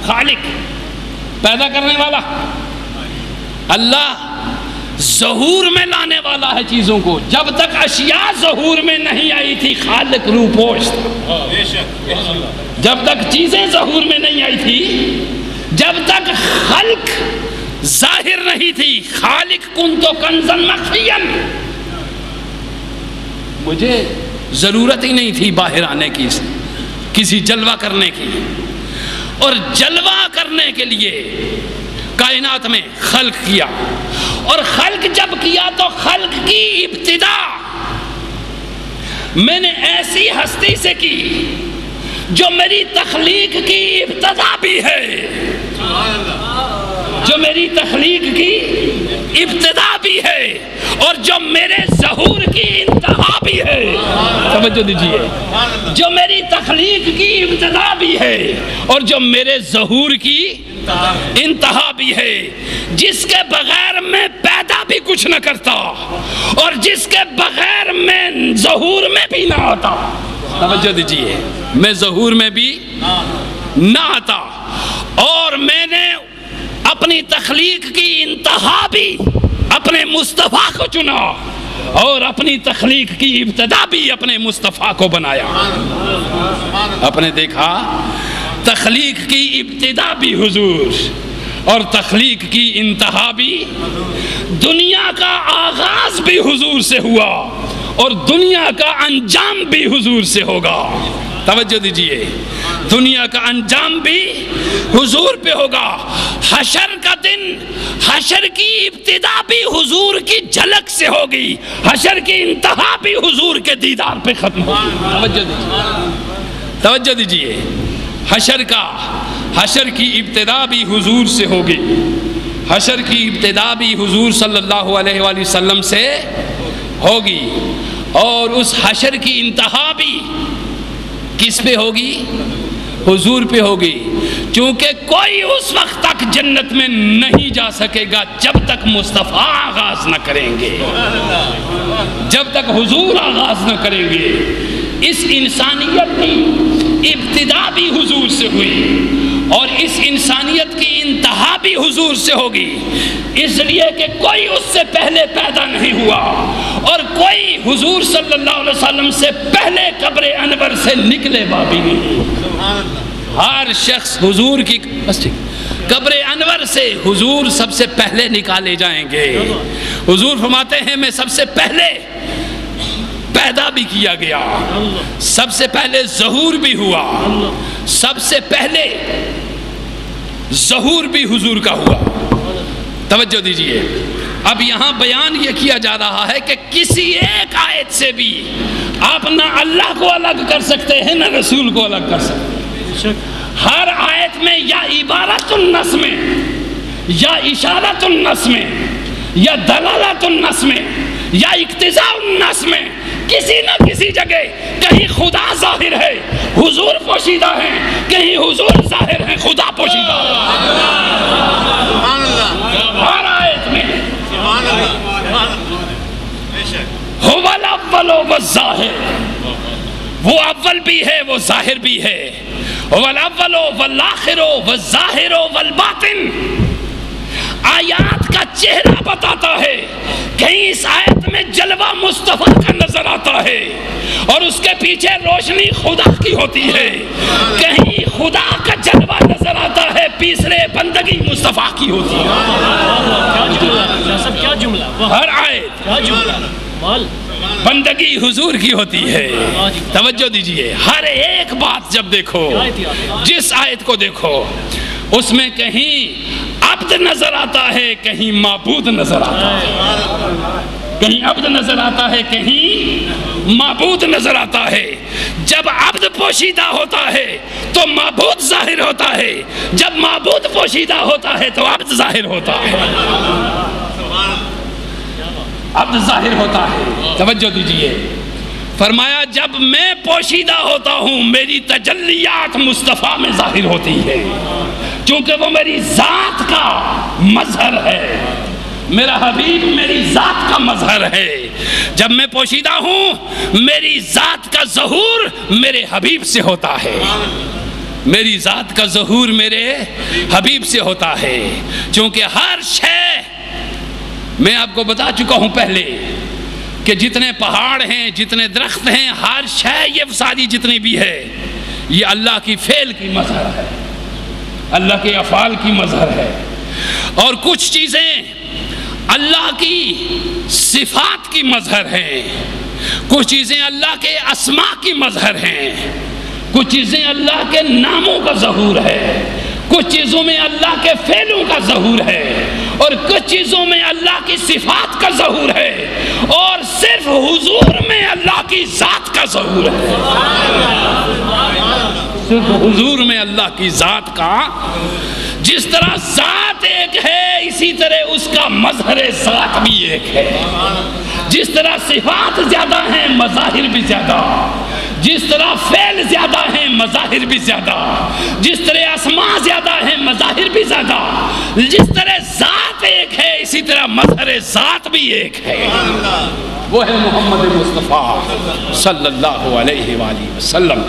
خالق، پیدا کرنے والا اللہ، ظہور میں لانے والا ہے چیزوں کو۔ جب تک اشیاء ظہور میں نہیں آئی تھی خالق روپوش تھا، جب تک چیزیں ظہور میں نہیں آئی تھی، جب تک خلق ظاہر نہیں تھی، خالق کنت کنزا مخفیا، مجھے ضرورت ہی نہیں تھی باہر آنے کی، کسی جلوہ کرنے کی، اور جلوہ کرنے کے لیے کائنات میں خلق کیا، اور خلق جب کیا تو خلق کی ابتدا میں نے ایسی ہستی سے کی جو میری تخلیق کی ابتدا بھی ہے، جو میری تخلیق کی ابتدا بھی ہے، اور جو میرے ظہور کی انتہا بھی ہے۔ توجہ دیجیے، جو میری تخلیق کی ابتدا بھی ہے اور جو میرے ظہور کی انتہا بھی ہے، جس کے بغیر میں پیدا بھی کچھ نہ کرتا اور جس کے بغیر میں ظہور میں بھی نہ آتا۔ توجہ دیجیے، میں ظہور میں بھی نہ آتا، اور میں نے اپنی تخلیق کی انتہا بھی اپنے مصطفیٰ کو چنا، اور اپنی تخلیق کی ابتدا بھی اپنے مصطفیٰ کو بنایا۔ آپ نے دیکھا تخلیق کی ابتدا بھی حضور اور تخلیق کی انتہا بھی، دنیا کا آغاز بھی حضور سے ہوا اور دنیا کا انجام بھی حضور سے ہوگا۔ توجہ دیجئے، دنیا کا انجام بھی حضور پہ ہوگا۔ حشر کا دن، حشر کی ابتدا بھی حضور کی جھلک سے ہوگی، حشر کی انتہا بھی حضور کے دیدار پہ ختم ہوگی۔ توجہ دیجئے، حشر کی ابتدا بھی حضور سے ہوگی، حشر کی ابتدا بھی حضور صلی اللہ علیہ وآلہ وسلم سے ہوگی، اور اس حشر کی انتہا بھی کس پہ ہوگی؟ حضور پہ ہوگی، چونکہ کوئی اس وقت تک جنت میں نہیں جا سکے گا جب تک مصطفیٰ آغاز نہ کریں گے، جب تک حضور آغاز نہ کریں گے۔ اس انسانیت کی ابتدا بھی حضور سے ہوئی اور اس انسانیت کی انتہا بھی حضور سے ہوگی، اس لیے کہ کوئی اس سے پہلے پیدا نہیں ہوا اور کوئی حضور صلی اللہ علیہ وسلم سے پہلے قبر انور سے نکلے گا بھی نہیں۔ ہر شخص حضور کی قبر انور سے حضور سب سے پہلے نکالے جائیں گے۔ حضور فرماتے ہیں میں سب سے پہلے پیدا بھی کیا گیا، سب سے پہلے ظہور بھی ہوا، سب سے پہلے ظہور بھی حضور کا ہوا۔ توجہ دیجئے، اب یہاں بیان یہ کیا جا رہا ہے کہ کسی ایک آیت سے بھی آپ نہ اللہ کو الگ کر سکتے ہیں نہ رسول کو الگ کر سکتے ہیں۔ ہر آیت میں یا عبارت النص میں یا اشارت النص میں یا دلالت النص میں یا اقتضاء النص میں کسی نہ کسی جگہ کہیں خدا ظاہر ہے حضور پوشیدہ ہے، کہیں حضور ظاہر ہے خدا پوشیدہ ہے۔ ہر آیت میں هو الاول والظاہر، وہ اول بھی ہے وہ ظاہر بھی ہے، هو الاول والآخر والظاہر والباطن۔ آیات کا چہرہ بتاتا ہے، کہیں اس آیت میں جلوہ مصطفیٰ کا نظر آتا ہے اور اس کے پیچھے روشنی خدا کی ہوتی ہے، کہیں خدا کا جلوہ نظر آتا ہے پیچھے بندگی مصطفیٰ کی ہوتی ہے۔ کیا جملہ، ہر آیت کیا جملہ، بندگی حضور کی ہوتی ہے۔ توجہ دیجئے، ہر ایک بات جب دیکھو، جس آیت کو دیکھو، اس میں کہیں عبد نظر آتا ہے کہیں معبود نظر آتا ہے، کہیں عبد نظر آتا ہے کہیں معبود نظر آتا ہے۔ جب عبد پوشیدہ ہوتا ہے تو معبود ظاہر ہوتا ہے، جب معبود پوشیدہ ہوتا ہے تو عبد ظاہر ہوتا ہے، عبد ظاہر ہوتا ہے۔ توجہ دیجئے، فرمایا جب میں پوشیدہ ہوتا ہوں میری تجلیات مصطفیٰ میں ظاہر ہوتی ہے، چونکہ وہ میری ذات کا مظہر ہے، میرا حبیب میری ذات کا مظہر ہے۔ جب میں پوشیدہ ہوں میری ذات کا ظہور میرے حبیب سے ہوتا ہے۔ میری ذات کا ظہور میرے حبیب سے ہوتا ہے، چونکہ ہر شے میں آپ کو بتا چکا ہوں پہلے کہ جتنے پہاڑ ہیں، جتنے درخت ہیں، ہر شے یہ ساری جتنی بھی ہے یہ اللہ کی فعل کی مظہر ہے، اللہ کے افعال کی مظہر ہے، اور کچھ چیزیں اللہ کی صفات کی مظہر ہیں، کچھ چیزیں اللہ کے اسماء کی مظہر ہیں، کچھ چیزیں اللہ کے ناموں کا ظہور ہے، کچھ چیزوں میں اللہ کے فعلوں کا ظہور ہے، اور کچھ چیزوں میں اللہ کی صفات کا ظہور ہے، اور صرف حضور میں اللہ کی ذات کا ظہور ہے، صرف حضور میں اللہ کی ذات کا، جس طرح ذات ایک ہے اسی طرح اس کا مظہر ذات بھی ایک ہے، جس طرح صفات زیادہ ہیں مظاہر بھی زیادہ، جس طرح فعل زیادہ ہیں مظاہر بھی زیادہ، جس طرح اسماء زیادہ ہیں مظاہر بھی زیادہ، جس طرح ذات ایک ہے اسی طرح مظہر ذات بھی ایک ہے، وہ ہے محمد مصطفیٰ صلی اللہ علیہ وآلہ وسلم۔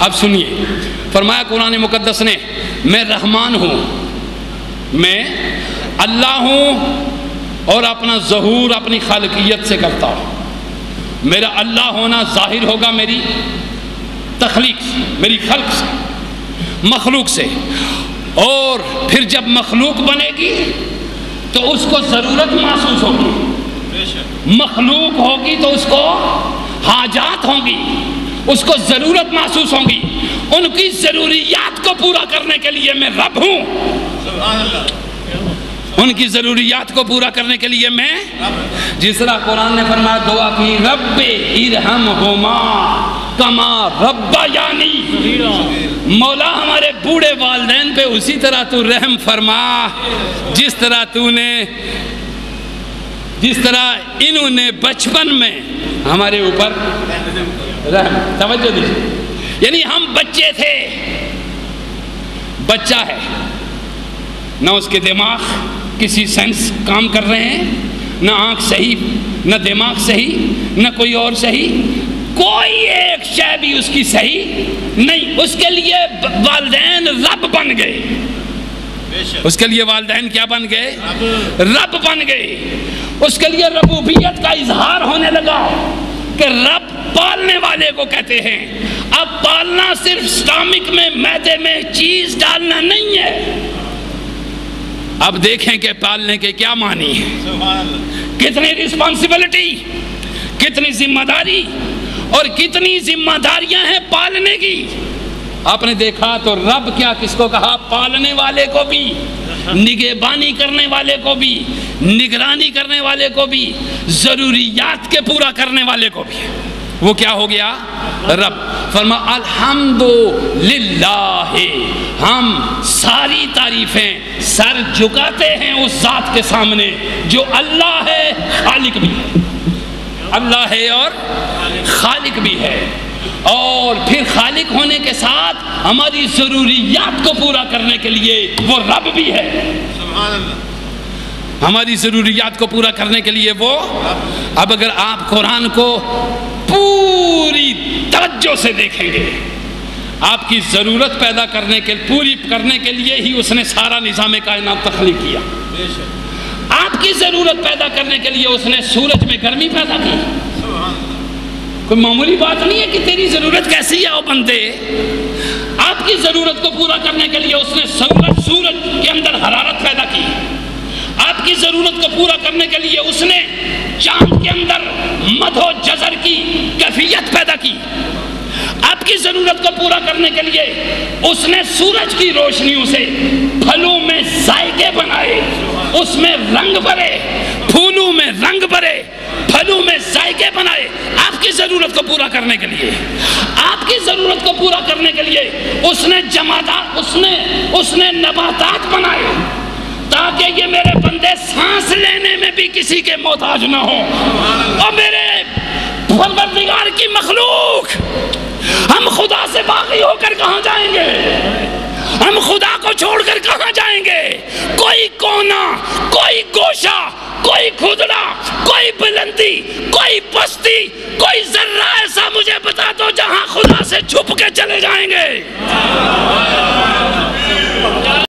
اب سنیے، فرمایا قرآن مقدس نے میں رحمان ہوں، میں اللہ ہوں، اور اپنا ظہور اپنی خالقیت سے کرتا ہوں، میرا اللہ ہونا ظاہر ہوگا میری تخلیق سے، میری خلق سے، مخلوق سے، اور پھر جب مخلوق بنے گی تو اس کو ضرورت محسوس ہوگی، مخلوق ہوگی تو اس کو حاجات ہوں گی، اس کو ضرورت محسوس ہوں گی، ان کی ضروریات کو پورا کرنے کے لیے میں رب ہوں، ان کی ضروریات کو پورا کرنے کے لیے میں، جس طرح قرآن نے فرمایا دعا کی رب ارحمہما کما ربیانی، مولا ہمارے بوڑھے والدین پہ اسی طرح تو رحم فرما جس طرح انہوں نے بچپن میں ہمارے اوپر رحم، توجہ دیجیے، یعنی ہم بچے تھے، بچہ ہے، نہ اس کے دماغ کسی سینس کام کر رہے ہیں، نہ آنکھ صحیح، نہ دماغ صحیح، نہ کوئی اور صحیح، کوئی ایک شے بھی اس کی صحیح نہیں، اس کے لیے والدین رب بن گئے، اس کے لیے والدین کیا بن گئے؟ رب بن گئے، اس کے لیے ربوبیت کا اظہار ہونے لگا کہ رب پالنے والے کو کہتے ہیں۔ اب پالنا صرف سٹامک میں معدے میں چیز ڈالنا نہیں ہے، اب دیکھیں کہ پالنے کے کیا معنی ہے، کتنی رسپانسبلٹی، کتنی ذمہ داری، اور کتنی ذمہ داریاں ہیں پالنے کی۔ آپ نے دیکھا تو رب کیا کس کو کہا؟ پالنے والے کو بھی، نگہبانی کرنے والے کو بھی، نگرانی کرنے والے کو بھی، ضروریات کے پورا کرنے والے کو بھی، وہ کیا ہو گیا؟ رب۔ فرما الحمدللہ، ہم ساری تعریفیں سر جھکاتے ہیں اس ذات کے سامنے جو اللہ ہے، خالق بھی ہے، اللہ ہے اور خالق بھی ہے، اور پھر خالق ہونے کے ساتھ ہماری ضروریات کو پورا کرنے کے لیے وہ رب بھی ہے، ہماری ضروریات کو پورا کرنے کے لیے وہ۔ اب اگر آپ قرآن کو پوری توجہ سے دیکھیں گے، آپ کی ضرورت پیدا کرنے کے پوری کرنے کے لیے ہی اس نے سارا نظام کائنات تخلیق کیا، آپ کی ضرورت پیدا کرنے کے لیے اس نے سورج میں گرمی پیدا کی، کوئی معمولی بات نہیں ہے کہ تیری ضرورت کیسی ہے او بندے، آپ کی ضرورت کو پورا کرنے کے لیے اس نے سورج کے اندر حرارت پیدا کی، آپ کی ضرورت کو پورا کرنے کے لیے اس نے چاند کے اندر مد و جزر کی کیفیت پیدا کی، آپ کی ضرورت کو پورا کرنے کے لیے اس نے سورج کی روشنیوں سے پھلوں میں ذائقے بنائے، اس میں رنگ بھرے، پھولوں میں رنگ بھرے، پھلوں میں ذائقے بنائے، آپ کی ضرورت کو پورا کرنے کے لیے، آپ کی ضرورت کو پورا کرنے کے لیے اس نے جمادات، اس نے نباتات بنائے تاکہ یہ میرے بندے سانس لینے میں بھی کسی کے محتاج نہ ہو۔ اور میرے پروردگار کی مخلوق، ہم خدا سے باقی ہو کر کہاں جائیں گے؟ ہم خدا کو چھوڑ کر کہاں جائیں گے؟ کوئی کونا، کوئی گوشہ، کوئی کھدڑا، کوئی بلندی، کوئی پستی، کوئی ذرہ ایسا مجھے بتا دو جہاں خدا سے چھپ کے چلے جائیں گے۔